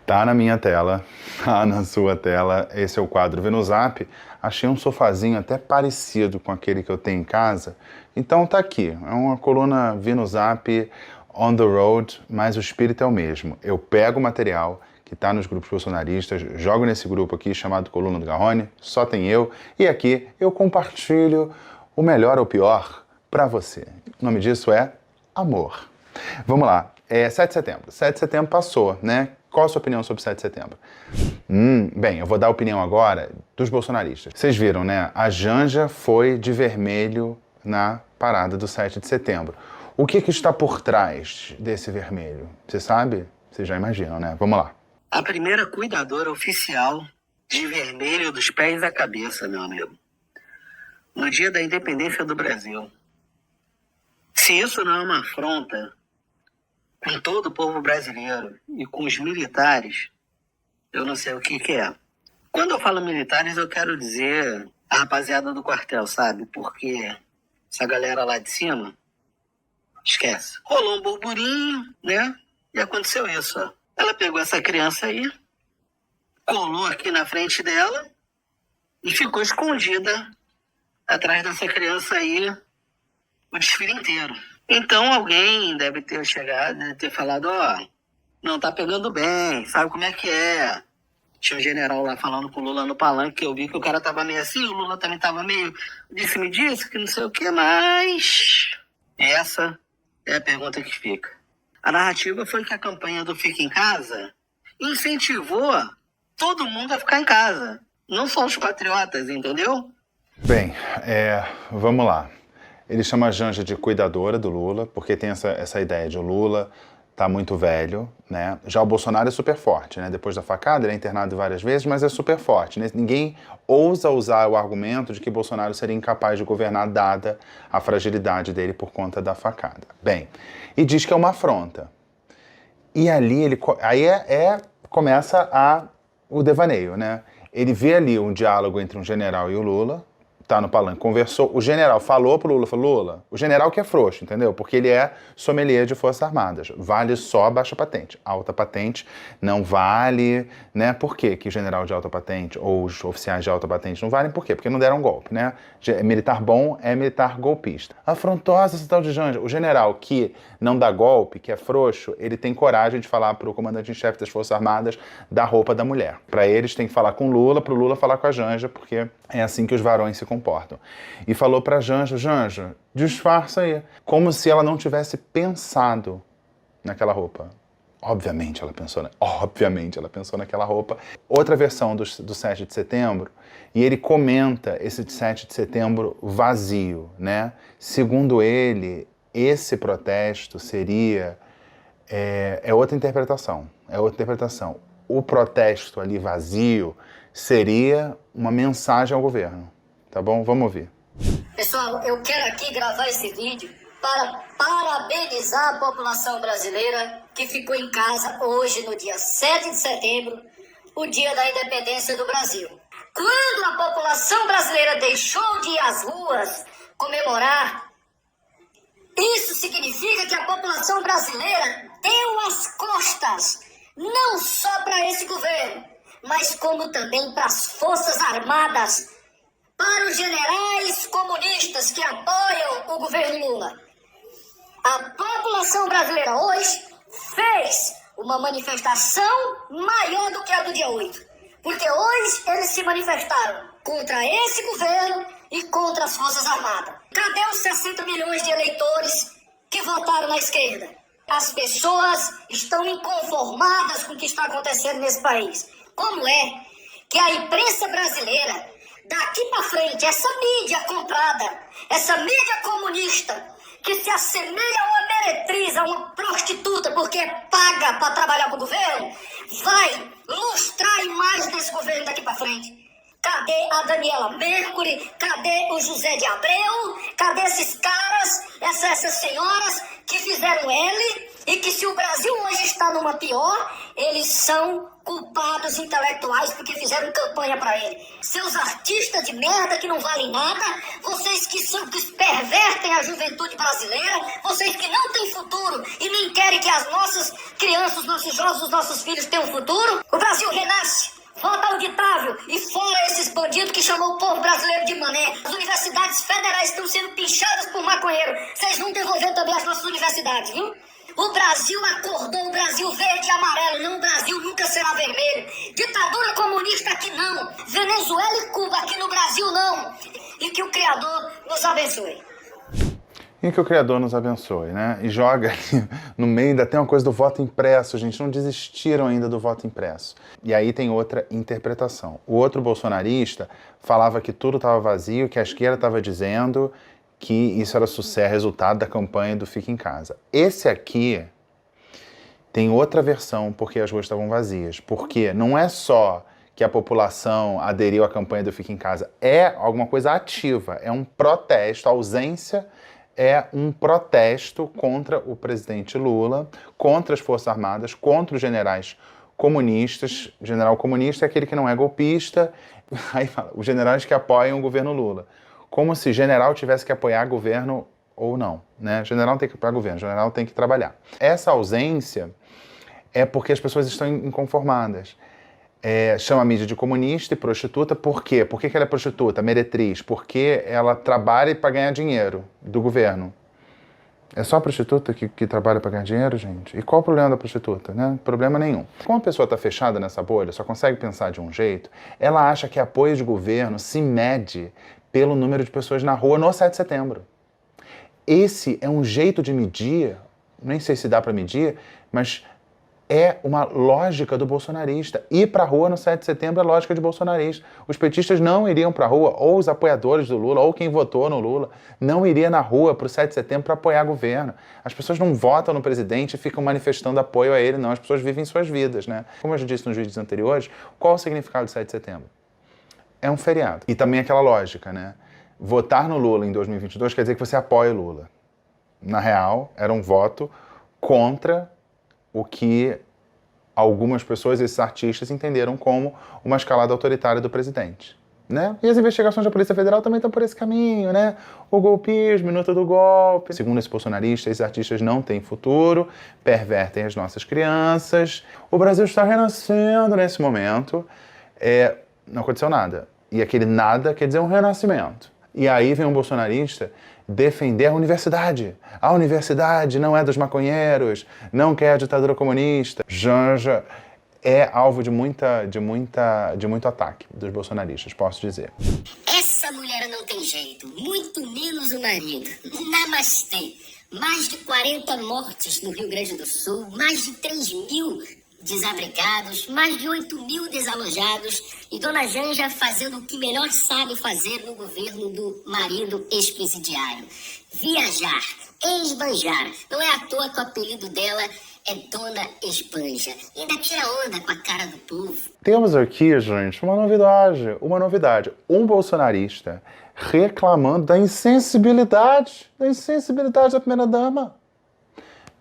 Tá na minha tela, tá na sua tela, esse é o quadro Venuzap. Achei um sofazinho até parecido com aquele que eu tenho em casa. Então tá aqui, é uma coluna Venuzap on the road, mas o espírito é o mesmo. Eu pego o material que tá nos grupos bolsonaristas, jogo nesse grupo aqui chamado Coluna do Garrone, só tem eu, e aqui eu compartilho o melhor ou pior pra você. O nome disso é amor. Vamos lá, 7 de setembro. 7 de setembro passou, né? Qual a sua opinião sobre 7 de setembro? Bem, eu vou dar a opinião agora dos bolsonaristas. Vocês viram, né? A Janja foi de vermelho na parada do 7 de setembro. O que está por trás desse vermelho? Você sabe? Vocês já imaginam, né? Vamos lá. A primeira cuidadora oficial de vermelho dos pés à cabeça, meu amigo. No dia da independência do Brasil. Se isso não é uma afronta com todo o povo brasileiro e com os militares, eu não sei o que é. Quando eu falo militares, eu quero dizer a rapaziada do quartel, sabe? Porque essa galera lá de cima, esquece. Rolou um burburinho, né? E aconteceu isso, ó. Ela pegou essa criança aí, colou aqui na frente dela e ficou escondida atrás dessa criança aí o desfile inteiro. Então alguém deve ter chegado e ter falado, ó, não tá pegando bem, sabe como é que é? Tinha um general lá falando com o Lula no palanque, que eu vi que o cara tava meio assim, o Lula também tava meio disse-me disse, que não sei o que, mas essa é a pergunta que fica. A narrativa foi que a campanha do Fica em Casa incentivou todo mundo a ficar em casa, não só os patriotas, entendeu? Bem, vamos lá. Ele chama a Janja de cuidadora do Lula, porque tem essa ideia de o Lula tá muito velho, né? Já o Bolsonaro é super forte, né? Depois da facada, ele é internado várias vezes, mas é super forte, né? Ninguém ousa usar o argumento de que Bolsonaro seria incapaz de governar dada a fragilidade dele por conta da facada. Bem, e diz que é uma afronta. E ali começa o devaneio, né? Ele vê ali um diálogo entre um general e o Lula, tá no palanque, conversou, o general falou pro Lula, falou, Lula, o general que é frouxo, entendeu? Porque ele é sommelier de Forças Armadas, vale só baixa patente, alta patente não vale, né? Por quê que o general de alta patente ou os oficiais de alta patente não valem? Por quê? Porque não deram golpe, né? Militar bom é militar golpista. Afrontosa essa tal de Janja, o general que não dá golpe, que é frouxo, ele tem coragem de falar pro comandante-em-chefe das Forças Armadas da roupa da mulher. Para eles tem que falar com o Lula, pro Lula falar com a Janja, porque é assim que os varões se comportam. E falou pra Janja, Janja, disfarça aí. Como se ela não tivesse pensado naquela roupa. Obviamente ela pensou naquela roupa. Outra versão do 7 de setembro, e ele comenta esse 7 de setembro vazio, né? Segundo ele, esse protesto seria... É outra interpretação. O protesto ali vazio seria uma mensagem ao governo. Tá bom? Vamos ouvir. Pessoal, eu quero aqui gravar esse vídeo para parabenizar a população brasileira que ficou em casa hoje, no dia 7 de setembro, o dia da independência do Brasil. Quando a população brasileira deixou de ir às ruas comemorar, isso significa que a população brasileira deu as costas, não só para esse governo, mas como também para as Forças Armadas, para os generais comunistas que apoiam o governo Lula. A população brasileira hoje fez uma manifestação maior do que a do dia 8. Porque hoje eles se manifestaram contra esse governo e contra as Forças Armadas. Cadê os 60 milhões de eleitores que votaram na esquerda? As pessoas estão inconformadas com o que está acontecendo nesse país. Como é que a imprensa brasileira, daqui para frente, essa mídia comprada, essa mídia comunista, que se assemelha a uma meretriz, a uma prostituta, porque é paga para trabalhar para o governo, vai lustrar a imagem desse governo daqui para frente. Cadê a Daniela Mercury? Cadê o José de Abreu? Cadê esses caras, essas senhoras que fizeram L e que, se o Brasil hoje está numa pior, eles são culpados intelectuais porque fizeram campanha para ele. Seus artistas de merda que não valem nada, vocês que pervertem a juventude brasileira, vocês que não têm futuro e nem querem que as nossas crianças, os nossos jovens, os nossos filhos tenham futuro. O Brasil renasce. Volta auditável e fora esses bandidos que chamou o povo brasileiro de mané. As universidades federais estão sendo pinchadas por maconheiro. Vocês vão devolver também as nossas universidades, viu? O Brasil acordou, o Brasil verde e amarelo, não, o Brasil nunca será vermelho. Ditadura comunista aqui não, Venezuela e Cuba aqui no Brasil não. E que o Criador nos abençoe. E que o Criador nos abençoe, né? E joga ali no meio, ainda tem uma coisa do voto impresso, gente, não desistiram ainda do voto impresso. E aí tem outra interpretação. O outro bolsonarista falava que tudo estava vazio, que a esquerda estava dizendo que isso era sucesso, resultado da campanha do Fica em Casa. Esse aqui tem outra versão porque as ruas estavam vazias. Porque não é só que a população aderiu à campanha do Fica em Casa, é alguma coisa ativa, é um protesto, a ausência é um protesto contra o presidente Lula, contra as Forças Armadas, contra os generais comunistas. O general comunista é aquele que não é golpista, aí fala, os generais que apoiam o governo Lula. Como se general tivesse que apoiar governo ou não, né? General não tem que apoiar governo, general tem que trabalhar. Essa ausência é porque as pessoas estão inconformadas. Chama a mídia de comunista e prostituta, por quê? Por que ela é prostituta, meretriz? Porque ela trabalha para ganhar dinheiro do governo. É só a prostituta que trabalha para ganhar dinheiro, gente? E qual o problema da prostituta, né? Problema nenhum. Como a pessoa está fechada nessa bolha, só consegue pensar de um jeito, ela acha que apoio de governo se mede pelo número de pessoas na rua no 7 de setembro. Esse é um jeito de medir, nem sei se dá para medir, mas é uma lógica do bolsonarista. Ir para a rua no 7 de setembro é lógica de bolsonarista. Os petistas não iriam para a rua, ou os apoiadores do Lula, ou quem votou no Lula, não iria na rua para o 7 de setembro para apoiar governo. As pessoas não votam no presidente e ficam manifestando apoio a ele, não. As pessoas vivem suas vidas, né? Como eu já disse nos vídeos anteriores, qual o significado do 7 de setembro? É um feriado. E também aquela lógica, né? Votar no Lula em 2022 quer dizer que você apoia o Lula. Na real, era um voto contra o que algumas pessoas, esses artistas, entenderam como uma escalada autoritária do presidente. Né? E as investigações da Polícia Federal também estão por esse caminho, né? O golpismo, minuta do golpe. Segundo esse bolsonarista, esses artistas não têm futuro, pervertem as nossas crianças. O Brasil está renascendo nesse momento. Não aconteceu nada. E aquele nada quer dizer um renascimento. E aí vem um bolsonarista defender a universidade. A universidade não é dos maconheiros, não quer a ditadura comunista. Janja é alvo de muito ataque dos bolsonaristas, posso dizer. Essa mulher não tem jeito, muito menos o marido. Namastê. Mais de 40 mortes no Rio Grande do Sul, mais de 3.000 desabrigados, mais de 8.000 desalojados e Dona Janja fazendo o que melhor sabe fazer no governo do marido ex-presidiário. Viajar, esbanjar. Não é à toa que o apelido dela é Dona Esbanja. E ainda tira onda com a cara do povo. Temos aqui, gente, uma novidade. Um bolsonarista reclamando da insensibilidade da primeira-dama.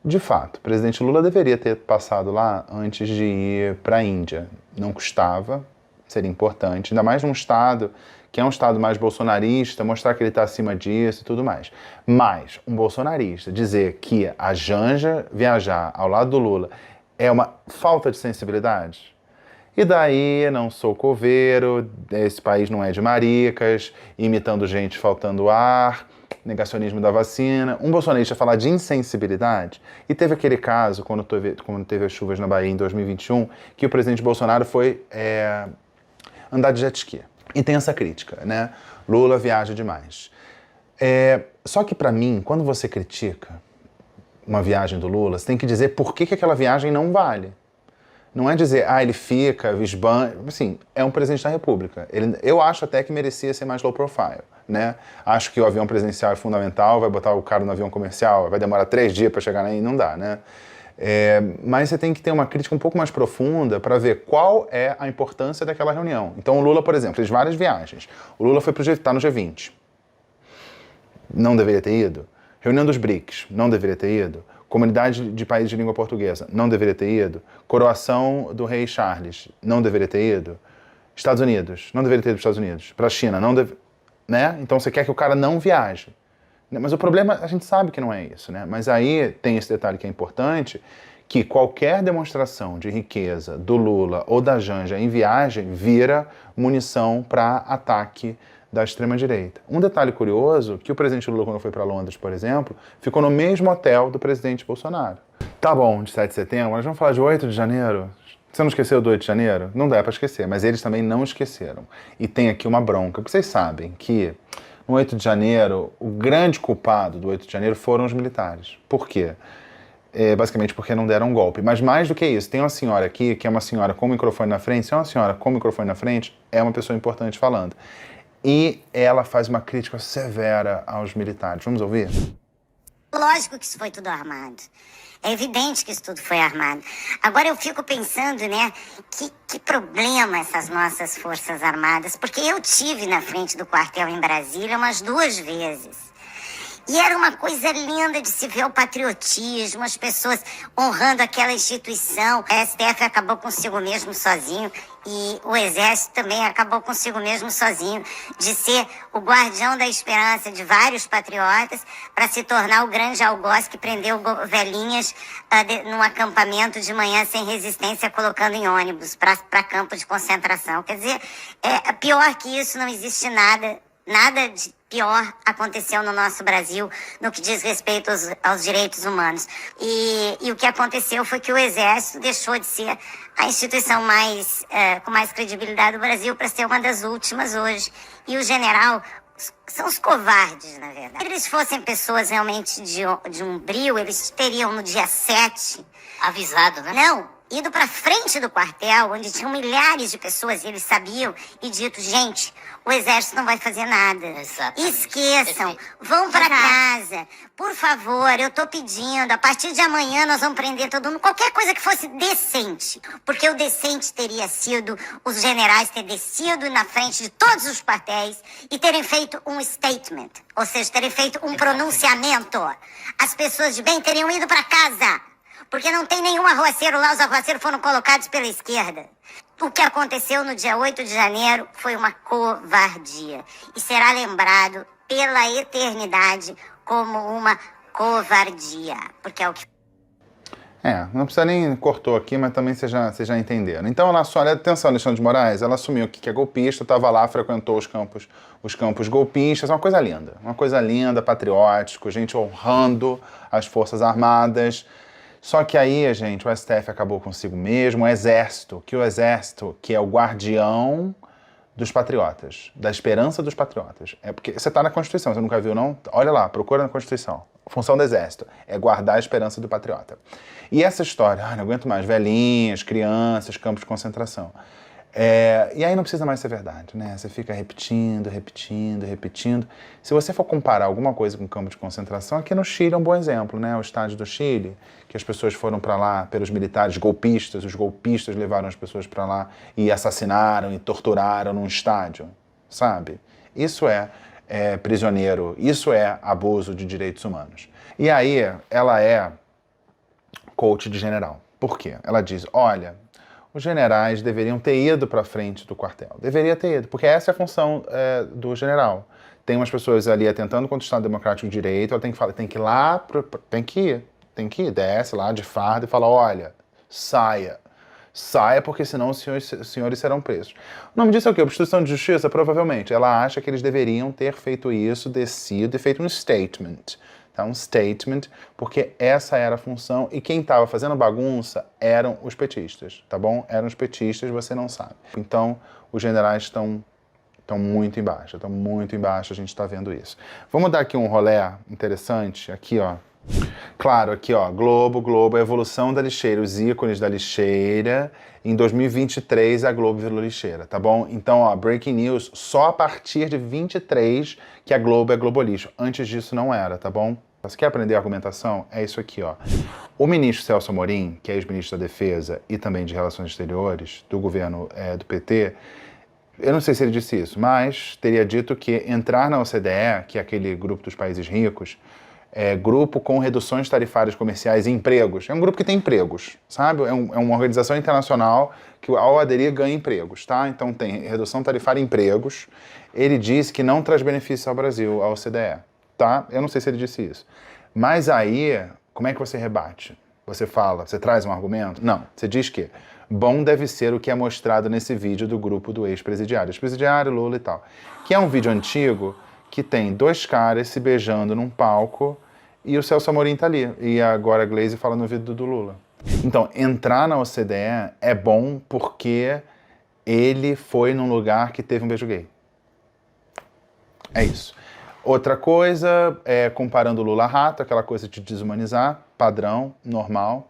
De fato, o presidente Lula deveria ter passado lá antes de ir para a Índia. Não custava, seria importante, ainda mais num estado que é um estado mais bolsonarista, mostrar que ele está acima disso e tudo mais. Mas um bolsonarista dizer que a Janja viajar ao lado do Lula é uma falta de sensibilidade? E daí, não sou coveiro, esse país não é de maricas, imitando gente faltando ar, negacionismo da vacina. Um bolsonarista falar de insensibilidade, e teve aquele caso, quando teve as chuvas na Bahia em 2021, que o presidente Bolsonaro foi andar de jet ski. E tem essa crítica, né? Lula viaja demais. Só que para mim, quando você critica uma viagem do Lula, você tem que dizer por que aquela viagem não vale. Não é dizer, ele fica, esbanja. Assim, é um presidente da República. Eu acho até que merecia ser mais low profile, né? Acho que o avião presidencial é fundamental, vai botar o cara no avião comercial, vai demorar 3 dias para chegar aí, não dá, né? Mas você tem que ter uma crítica um pouco mais profunda para ver qual é a importância daquela reunião. Então o Lula, por exemplo, fez várias viagens. O Lula foi tá no G20. Não deveria ter ido. Reunião dos BRICS, não deveria ter ido. Comunidade de países de língua portuguesa, não deveria ter ido. Coroação do rei Charles, não deveria ter ido. Estados Unidos, não deveria ter ido para os Estados Unidos. Para a China, não deveria... Né? Então você quer que o cara não viaje. Mas o problema, a gente sabe que não é isso, né? Mas aí tem esse detalhe que é importante, que qualquer demonstração de riqueza do Lula ou da Janja em viagem vira munição para ataque da extrema-direita. Um detalhe curioso, que o presidente Lula, quando foi para Londres, por exemplo, ficou no mesmo hotel do presidente Bolsonaro. Tá bom, de 7 de setembro, nós vamos falar de 8 de janeiro? Você não esqueceu do 8 de janeiro? Não dá para esquecer, mas eles também não esqueceram. E tem aqui uma bronca, porque vocês sabem que no 8 de janeiro, o grande culpado do 8 de janeiro foram os militares. Por quê? Basicamente porque não deram um golpe. Mas mais do que isso, tem uma senhora aqui, que é uma senhora com o microfone na frente. Se é uma senhora com o microfone na frente, é uma pessoa importante falando. E ela faz uma crítica severa aos militares. Vamos ouvir? Lógico que isso foi tudo armado. É evidente que isso tudo foi armado. Agora eu fico pensando, né, que problema essas nossas Forças Armadas, porque eu tive na frente do quartel em Brasília umas 2 vezes. E era uma coisa linda de se ver o patriotismo, as pessoas honrando aquela instituição. A STF acabou consigo mesmo sozinho e o Exército também acabou consigo mesmo sozinho de ser o guardião da esperança de vários patriotas para se tornar o grande algoz que prendeu velhinhas num acampamento de manhã sem resistência, colocando em ônibus para campo de concentração. Quer dizer, pior que isso não existe nada. Nada de pior aconteceu no nosso Brasil no que diz respeito aos direitos humanos. E o que aconteceu foi que o Exército deixou de ser a instituição com mais credibilidade do Brasil para ser uma das últimas hoje. E o general são os covardes, na verdade. Se eles fossem pessoas realmente de um brio, eles teriam no dia 7... Avisado, né? Não. Ido para frente do quartel, onde tinham milhares de pessoas, e eles sabiam, e dito, gente, o Exército não vai fazer nada. Exatamente. Esqueçam, vão para casa. Por favor, eu tô pedindo, a partir de amanhã nós vamos prender todo mundo, qualquer coisa que fosse decente. Porque o decente teria sido os generais terem descido na frente de todos os quartéis e terem feito um statement, ou seja, terem feito um pronunciamento. As pessoas de bem teriam ido para casa. Porque não tem nenhum arruaceiro lá, os arruaceiros foram colocados pela esquerda. O que aconteceu no dia 8 de janeiro foi uma covardia. E será lembrado pela eternidade como uma covardia. Porque é o que... Não precisa nem cortou aqui, mas também vocês já entenderam. Então ela assumiu, atenção, Alexandre de Moraes, ela assumiu que é golpista, estava lá, frequentou os campos golpistas, uma coisa linda, patriótico, gente honrando as Forças Armadas. Só que aí, gente, o STF acabou consigo mesmo, o Exército, que é o guardião dos patriotas, da esperança dos patriotas. É porque você está na Constituição, você nunca viu, não? Olha lá, procura na Constituição. A função do Exército é guardar a esperança do patriota. E essa história, não aguento mais, velhinhas, crianças, campos de concentração. E aí não precisa mais ser verdade, né? Você fica repetindo. Se você for comparar alguma coisa com campo de concentração, aqui no Chile é um bom exemplo, né? O estádio do Chile, que as pessoas foram para lá pelos militares golpistas, os golpistas levaram as pessoas para lá e assassinaram e torturaram num estádio, sabe? Isso é prisioneiro, isso é abuso de direitos humanos. E aí ela é coach de general. Por quê? Ela diz, olha, os generais deveriam ter ido para frente do quartel. Deveria ter ido, porque essa é a função do general. Tem umas pessoas ali atentando contra o Estado Democrático de Direito, ela tem que ir lá, tem que ir, desce lá de farda e fala, olha, saia, porque senão os senhores serão presos. O nome disso é o quê? Obstrução de justiça? Provavelmente. Ela acha que eles deveriam ter feito isso, descido e feito um statement. Tá? Um statement, porque essa era a função, e quem estava fazendo bagunça eram os petistas, tá bom? Eram os petistas, você não sabe. Então, os generais estão muito embaixo, a gente está vendo isso. Vamos dar aqui um rolé interessante, aqui, ó. Claro, aqui, ó, Globo, a evolução da lixeira, os ícones da lixeira. Em 2023, a Globo virou lixeira, tá bom? Então, ó, breaking news, só a partir de 23 que a Globo é Globolixo. Antes disso não era, tá bom? Você quer aprender a argumentação? É isso aqui, ó. O ministro Celso Amorim, que é ex-ministro da Defesa e também de Relações Exteriores, do governo do PT, eu não sei se ele disse isso, mas teria dito que entrar na OCDE, que é aquele grupo dos países ricos, grupo com reduções tarifárias comerciais e empregos. É um grupo que tem empregos, sabe? É uma organização internacional que, ao aderir, ganha empregos, tá? Então tem redução tarifária e empregos. Ele disse que não traz benefício ao Brasil, à OCDE, tá? Eu não sei se ele disse isso. Mas aí, como é que você rebate? Você fala, você traz um argumento? Não, você diz que bom deve ser o que é mostrado nesse vídeo do grupo do ex-presidiário. Ex-presidiário, Lula e tal. Que é um vídeo antigo que tem dois caras se beijando num palco e o Celso Amorim tá ali. E agora a Glaze fala no vídeo do Lula. Então, entrar na OCDE é bom porque ele foi num lugar que teve um beijo gay. É isso. Outra coisa, comparando o Lula-Rato, aquela coisa de desumanizar, padrão, normal.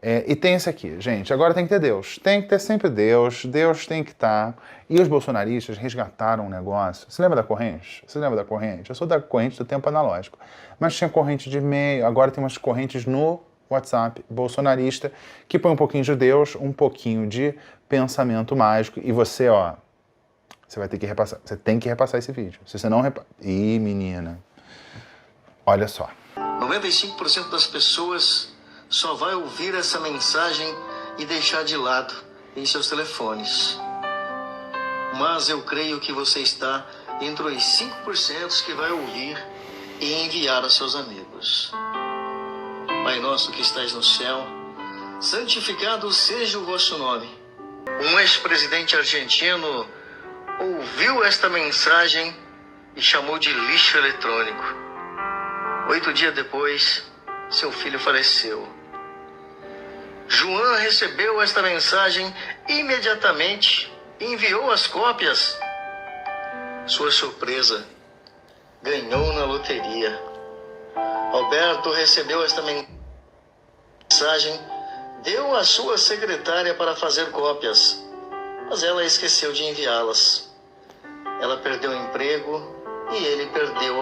E tem esse aqui, gente, agora tem que ter Deus. Tem que ter sempre Deus tem que estar. E os bolsonaristas resgataram um negócio. Você lembra da corrente? Eu sou da corrente do tempo analógico. Mas tinha corrente de e-mail, agora tem umas correntes no WhatsApp bolsonarista que põe um pouquinho de Deus, um pouquinho de pensamento mágico. E você, ó, você vai ter que repassar. Você tem que repassar esse vídeo. Se você não repassar... Ih, menina. Olha só. 95% das pessoas só vai ouvir essa mensagem e deixar de lado em seus telefones. Mas eu creio que você está entre os 5% que vai ouvir e enviar a seus amigos. Pai nosso que estás no céu, santificado seja o vosso nome. Um ex-presidente argentino ouviu esta mensagem e chamou de lixo eletrônico. 8 dias depois, seu filho faleceu. João recebeu esta mensagem imediatamente e enviou as cópias. Sua surpresa, ganhou na loteria. Alberto recebeu esta mensagem, deu à sua secretária para fazer cópias, mas ela esqueceu de enviá-las. Ela perdeu o emprego e ele perdeu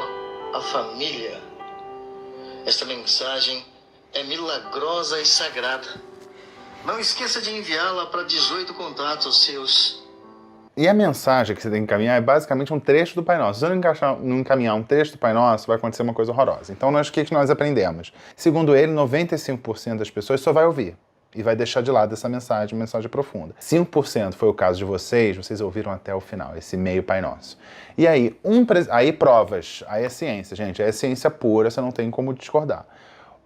a família. Esta mensagem é milagrosa e sagrada. Não esqueça de enviá-la para 18 contatos seus. E a mensagem que você tem que encaminhar é basicamente um trecho do Pai Nosso. Se você não encaminhar um trecho do Pai Nosso, vai acontecer uma coisa horrorosa. Então, o que nós aprendemos? Segundo ele, 95% das pessoas só vai ouvir e vai deixar de lado essa mensagem, uma mensagem profunda. 5% foi o caso de vocês ouviram até o final, esse meio Pai Nosso. E aí, aí provas, aí é ciência, gente, é ciência pura, você não tem como discordar.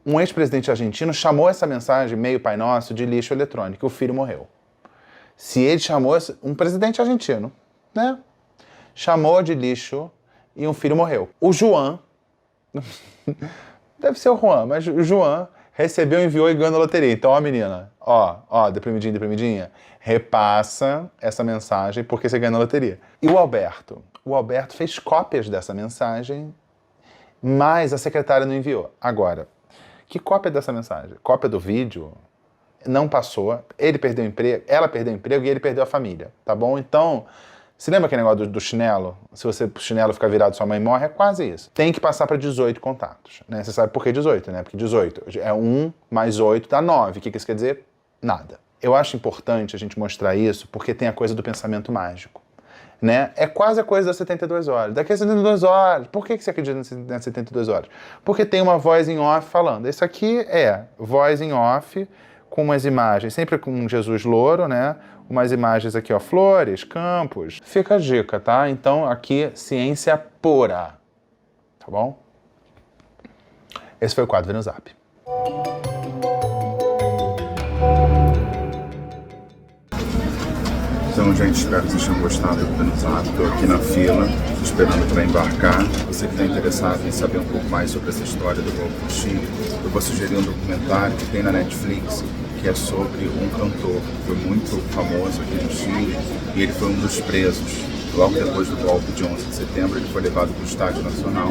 Um ex-presidente argentino chamou essa mensagem, meio Pai Nosso, de lixo eletrônico, e o filho morreu. Se ele chamou, um presidente argentino, né? Chamou de lixo e um filho morreu. O João, deve ser o Juan, mas o João recebeu, enviou e ganhou na loteria. Então, ó menina, ó, deprimidinha, repassa essa mensagem porque você ganhou na loteria. E o Alberto fez cópias dessa mensagem, mas a secretária não enviou. Agora, que cópia dessa mensagem? Cópia do vídeo? Não passou, ele perdeu o emprego, ela perdeu o emprego e ele perdeu a família, tá bom? Então, se lembra aquele negócio do chinelo? Se o chinelo ficar virado, sua mãe morre, é quase isso. Tem que passar para 18 contatos, né? Você sabe por que 18, né? Porque 18 é 1 mais 8 dá 9. O que isso quer dizer? Nada. Eu acho importante a gente mostrar isso porque tem a coisa do pensamento mágico, né? É quase a coisa das 72 horas. Daqui a 72 horas. Por que você acredita nas 72 horas? Porque tem uma voz em off falando. Isso aqui é voz em off com umas imagens, sempre com Jesus louro, né? Umas imagens aqui, ó, flores, campos. Fica a dica, tá? Então, aqui, ciência pura. Tá bom? Esse foi o quadro Vênus Zap. Então, gente, espero que vocês tenham gostado do Vênus Zap. Estou aqui na fila, esperando para embarcar. Você que está interessado em saber um pouco mais sobre essa história do golpe do Chile, eu vou sugerir um documentário que tem na Netflix, que é sobre um cantor que foi muito famoso aqui no Chile, e ele foi um dos presos. Logo depois do golpe de 11 de setembro, ele foi levado para o Estádio Nacional.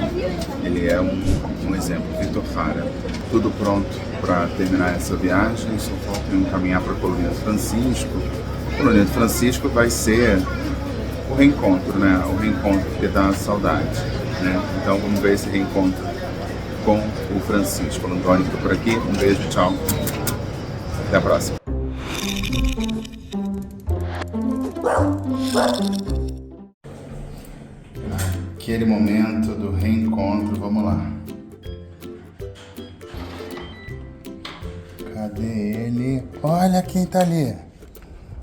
Ele é um exemplo, Vítor Jara. Tudo pronto para terminar essa viagem, só falta encaminhar para a Colônia do Francisco. A Colônia do Francisco vai ser o reencontro, né? O reencontro que dá saudade, né? Então vamos ver esse reencontro com o Francisco. O Antônio fica por aqui, um beijo, tchau. Até a próxima. Aquele momento do reencontro, vamos lá. Cadê ele? Olha quem tá ali.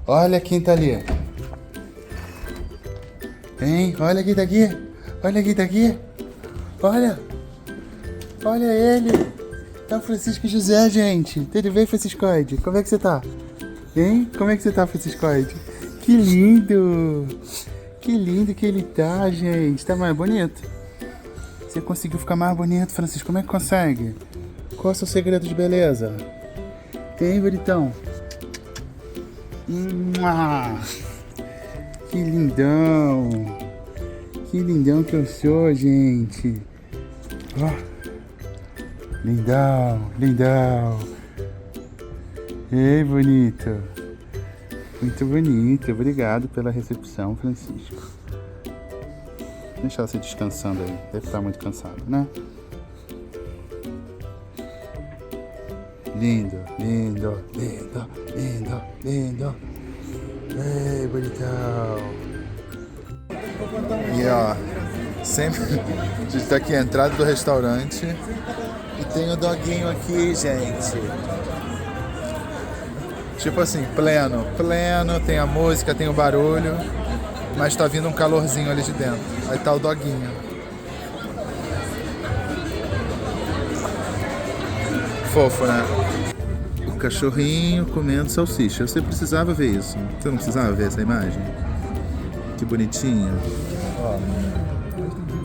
Olha quem tá ali. Hein? Olha quem tá aqui. Olha quem tá aqui. Olha. Olha ele. É o Francisco José, gente. Tudo bem, Franciscoide? Como é que você tá? Hein? Como é que você tá, Franciscoide? Que lindo! Que lindo que ele tá, gente. Tá mais bonito? Você conseguiu ficar mais bonito, Francisco? Como é que consegue? Qual é o seu segredo de beleza? Hein, bonitão? Que lindão! Que lindão que eu sou, gente. Ó. Lindão, lindão. Ei, bonito. Muito bonito. Obrigado pela recepção, Francisco. Deixa você descansando aí. Deve estar muito cansado, né? Lindo, lindo, lindo, lindo, lindo. Ei, bonitão. E ó, sempre a gente tá aqui à entrada do restaurante. E tem o doguinho aqui, gente. Tipo assim, pleno, tem a música, tem o barulho, mas tá vindo um calorzinho ali de dentro. Aí tá o doguinho. Fofo, né? O cachorrinho comendo salsicha. Você precisava ver isso. Você não precisava ver essa imagem? Que bonitinho. Ó.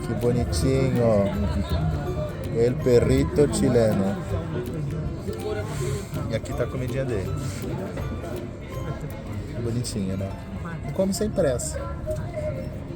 Que bonitinho, ó. El perrito chileno. E aqui tá a comidinha dele. Bonitinha, né? Come sem pressa.